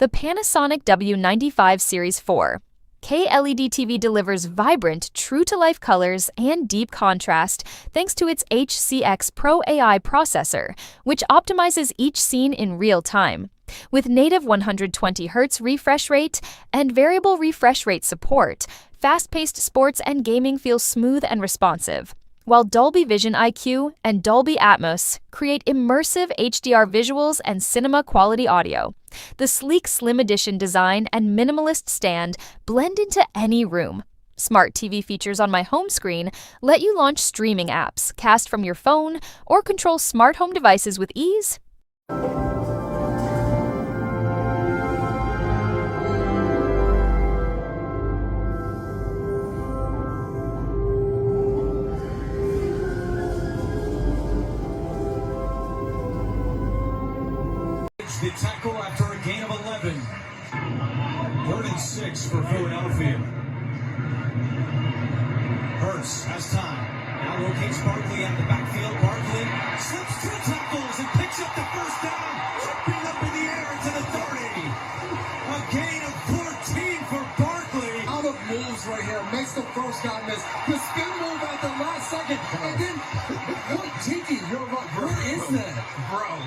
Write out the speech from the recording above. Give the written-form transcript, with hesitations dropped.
The Panasonic W95 Series 4 KLED TV delivers vibrant, true-to-life colors and deep contrast thanks to its HCX Pro AI processor, which optimizes each scene in real time. With native 120Hz refresh rate and variable refresh rate support, fast-paced sports and gaming feel smooth and responsive, while Dolby Vision IQ and Dolby Atmos create immersive HDR visuals and cinema-quality audio. The sleek Slim Edition design and minimalist stand blend into any room. Smart TV features on my home screen let you launch streaming apps, cast from your phone, or control smart home devices with ease. The tackle after a gain of 11. 3rd and 6 for Philadelphia. Hurts has time. Now locates Barkley at the backfield. Barkley slips 2 tackles and picks up the first down. Jumping up in the air to the 30. A gain of 14 for Barkley. Out of moves right here. Makes the first guy miss. The spin move at the last second. And then, what Tiki, you're right. Where is that? Bro.